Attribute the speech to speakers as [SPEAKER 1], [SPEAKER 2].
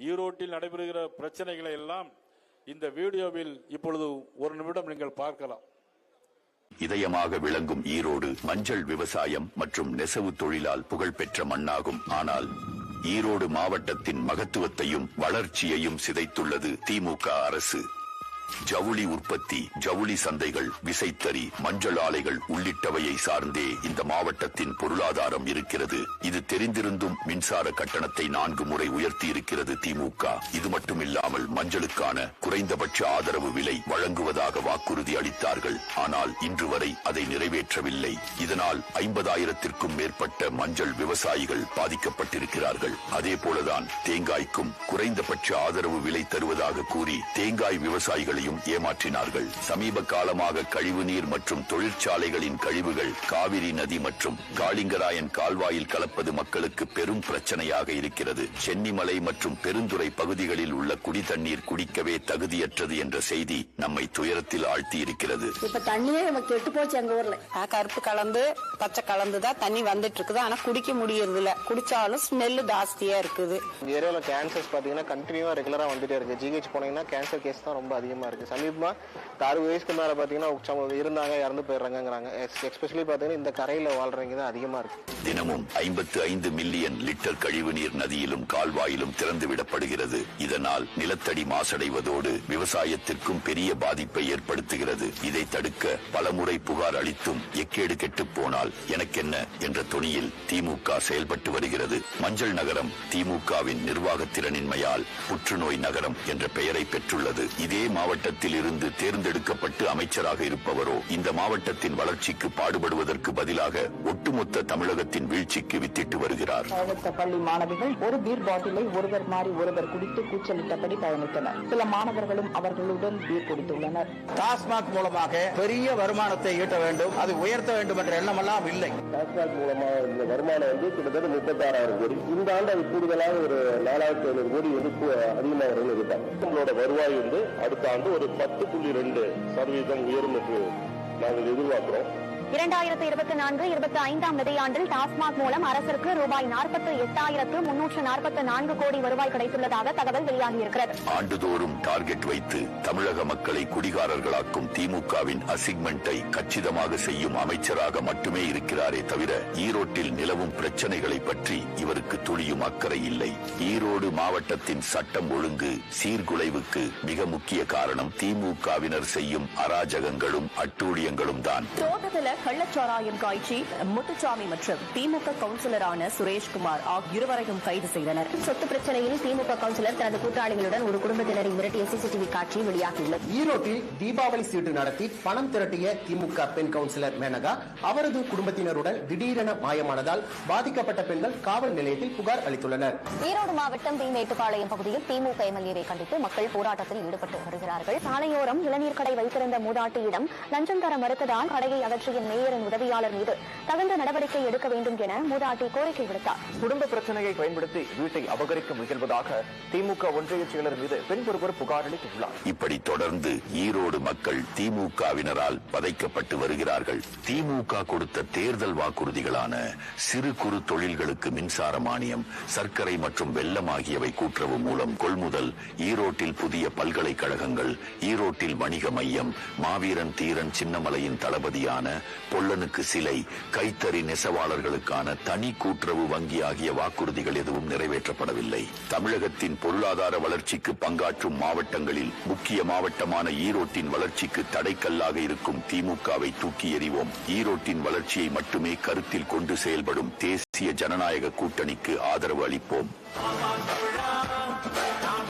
[SPEAKER 1] ஈரோட்டில் நடைபெறுகிற பிரச்சனைகளை எல்லாம் இந்த வீடியோவில் இப்பொழுது ஒரு நிமிடம் நீங்கள் பார்க்கலாம்.
[SPEAKER 2] இதயமாக விளங்கும் ஈரோடு மஞ்சள் விவசாயம் மற்றும் நெசவு தொழிலால் புகழ்பெற்ற மண்ணாகும். ஆனால் ஈரோடு மாவட்டத்தின் மகத்துவத்தையும் வளர்ச்சியையும் சிதைத்துள்ளது திமுக அரசு. ஜவுளி உற்பத்தி, ஜவுளி சந்தைகள், விசைத்தறி, மஞ்சள் ஆலைகள் உள்ளிட்டவையை சார்ந்தே இந்த மாவட்டத்தின் பொருளாதாரம் இருக்கிறது. இது தெரிந்திருந்தும் மின்சார கட்டணத்தை 4 முறை உயர்த்தி இருக்கிறது திமுக. இது மட்டுமில்லாமல் மஞ்சளுக்கான குறைந்தபட்ச ஆதரவு விலை வழங்குவதாக வாக்குறுதி அளித்தார்கள். ஆனால் இன்று வரை அதை நிறைவேற்றவில்லை. இதனால் 50,000த்திற்கும் மேற்பட்ட மஞ்சள் விவசாயிகள் பாதிக்கப்பட்டிருக்கிறார்கள். அதே போலதான் தேங்காய்க்கும் குறைந்தபட்ச ஆதரவு விலை தருவதாக கூறி தேங்காய் விவசாயிகளை ஏமாற்றினார்கள். சமீப காலமாக கழிவுநீர் மற்றும் தொழிற்சாலைகளின் கழிவுகள் காவிரி நதி மற்றும் காளிங்கராயன் கால்வாயில் கலப்பது மக்களுக்கு பெரும் பிரச்சனையாக இருக்கிறது. சென்னிமலை மற்றும் பெருந்துறை பகுதிகளில் உள்ள குடி தண்ணீர் குடிக்கவே தகுதியற்றது என்ற செய்தி நம்மை துயரத்தில் ஆழ்த்தி இருக்கிறது.
[SPEAKER 3] இப்ப தண்ணியே கெட்டு போச்சு. எங்க ஊர்ல கருப்பு கலந்து பச்சை கலந்துதான் தண்ணி வந்துட்டு இருக்குது. ஆனா குடிக்க முடியறது இல்ல. குடிச்சாலும் ஸ்மெல் ஜாஸ்தியா இருக்குது.
[SPEAKER 4] ஏரியாவில் கேன்சர்ஸ் பாத்தீங்கன்னா கண்டினியூவா ரெகுலரா வந்துட்டே இருக்கு. ஜிஹெச் போனீங்கன்னா கேன்சர் கேஸ் தான் ரொம்ப அதிகமா இருக்கு. சமீபமா 60 வயசுக்கு மேல பாத்தீங்கன்னா இருந்தாங்க, இறந்து போயிடுறாங்க. எஸ்பெஷலி பாத்தீங்கன்னா இந்த கரையில வாழ்றவங்க தான் அதிகமா இருக்கு.
[SPEAKER 2] தினமும் 55 மில்லியன் லிட்டர் கழிவு நீர் நதியிலும் கால்வாயிலும் திறந்து விடப்படுகிறது. இதனால் நிலத்தடி மாசடைவதோடு விவசாயத்திற்கும் பெரிய பாதிப்பை ஏற்படுத்துகிறது. இதை தடுக்க பலமுறை புகார் அளித்தும் எக்கேடு கெட்டு போனால் எனக்கென்ன என்ற தொனியில் திமுக செயல்பட்டு வருகிறது. மஞ்சள் நகரம் திமுகவின் நிர்வாகத்திறனின்மையால் புற்றுநோய் நகரம் என்ற பெயரை பெற்றுள்ளது. இதே மாவட்டத்தில் இருந்து தேர்ந்தெடுக்கப்பட்டு அமைச்சராக இருப்பவரோ இந்த மாவட்டத்தின் வளர்ச்சிக்கு பாடுபடுவதற்கு பதிலாக ஒட்டுமொத்த தமிழகத்தின் வீழ்ச்சிக்கு வித்திட்டு வருகிறார்.
[SPEAKER 5] பள்ளி மாணவிகள் ஒரு பீர் பாட்டிலை ஒருவர் மாறி ஒருவர் குடித்து கூச்சலிட்டபடி பயணித்தனர். சில மாணவர்களும் அவர்களுடன் பீர் குடித்துள்ளனர்.
[SPEAKER 6] டாஸ்மாக் மூலமாக பெரிய வருமானத்தை ஈட்ட வேண்டும், அது உயர்த்த வேண்டும் என்ற எண்ணமெல்லாம் இல்லை.
[SPEAKER 7] டாஸ்மாக் மூலமாக இந்த வருமானம் கிட்டத்தட்ட 36,000 கோடி. இந்த ஆண்டு அது கூடுதலாக ஒரு 4,500 கோடி அதிகமாக இருக்காங்க. உங்களோட வருவாய் அடுத்த ஆண்டு ஒரு 10.2% உயரும் என்று நாங்கள் எதிர்பார்க்கிறோம்.
[SPEAKER 8] 2024-25 நிதியாண்டில் டாஸ்மாக் மூலம் அரசிற்கு ரூபாய் 48,344 கோடி வருவாய் கிடைத்துள்ளதாக தகவல் வெளியாகியிருக்கிறது.
[SPEAKER 2] ஆண்டுதோறும் டார்கெட் வைத்து தமிழக மக்களை குடிகாரர்களாக்கும் திமுகவின் அசைன்மெண்டை கச்சிதமாக செய்யும் அமைச்சராக மட்டுமே இருக்கிறாரே தவிர ஈரோட்டில் நிலவும் பிரச்சனைகளை பற்றி இவருக்கு துளியும் அக்கறை இல்லை. ஈரோடு மாவட்டத்தின் சட்டம் ஒழுங்கு சீர்குலைவுக்கு மிக முக்கிய காரணம் திமுகவினர் செய்யும் அராஜகங்களும் அட்டூழியங்களும் தான்.
[SPEAKER 9] கள்ளச்சாராயம் காய்ச்சி முத்துசாமி மற்றும் திமுக கவுன்சிலரான சுரேஷ்குமார் இருவரையும் கைது செய்தனர்.
[SPEAKER 8] சொத்து பிரச்சனையில் திமுக கவுன்சிலர் தனது கூட்டாளிகளுடன் ஒரு குடும்பத்தினரை மிரட்டிய சிசிடிவி காட்சி வெளியாகியுள்ளது.
[SPEAKER 6] ஈரோட்டில் தீபாவளி சீட்டு நடத்தி பணம் திரட்டிய திமுக பெண் கவுன்சிலர் மேனகா அவரது குடும்பத்தினருடன் திடீரென மாயமானதால் பாதிக்கப்பட்ட பெண்கள் காவல் நிலையத்தில் புகார் அளித்துள்ளனர்.
[SPEAKER 8] ஈரோடு மாவட்டம் மேட்டுப்பாளையம் பகுதியில் திமுக எம்எல்ஏவை கண்டித்து மக்கள் போராட்டத்தில் ஈடுபட்டு வருகிறார்கள். சாலையோரம் இளநீர் கடை வைத்திருந்த மூதாட்டியிடம் லஞ்சம் தர மறுத்ததால் கடையை அகற்றிய மேயரின் உதவியாளர் மீது தகுந்த நடவடிக்கை எடுக்க வேண்டும் என மூதாட்டி கோரிக்கை விடுத்தார்.
[SPEAKER 10] குடும்ப பிரச்சனையை பயன்படுத்தி வீட்டை அபகரிக்க முயல்வதாக திமுக ஒன்றிய செயலர் மீது பெண் ஒருவர் புகார் அளித்துள்ளார்.
[SPEAKER 2] இப்படி தொடர்ந்து ஈரோடு மக்கள் திமுகவினரால் வதைக்கப்பட்டு வருகிறார்கள். திமுக கொடுத்த தேர்தல் வாக்குறுதிகளான சிறு குறு தொழில்களுக்கு மின்சார மானியம், சர்க்கரை மற்றும் வெல்லம் ஆகியவை கூட்டுறவு மூலம் கொள்முதல், ஈரோட்டில் புதிய பல்கலைக்கழகங்கள், ஈரோட்டில் வணிக மையம், மாவீரன் தீரன் சின்னமலையின் தளபதியான பொல்லனுக்கு சிலை, கைத்தறி நெசவாளர்களுக்கான தனி கூட்டுறவு வங்கி ஆகிய வாக்குறுதிகள் எதுவும் நிறைவேற்றப்படவில்லை. தமிழகத்தின் பொருளாதார வளர்ச்சிக்கு பங்காற்றும் மாவட்டங்களில் முக்கிய மாவட்டமான ஈரோட்டின் வளர்ச்சிக்கு தடைக்கல்லாக இருக்கும் திமுகவை தூக்கி எறிவோம். ஈரோட்டின் வளர்ச்சியை மட்டுமே கருத்தில் கொண்டு செயல்படும் தேசிய ஜனநாயக கூட்டணிக்கு ஆதரவு அளிப்போம்.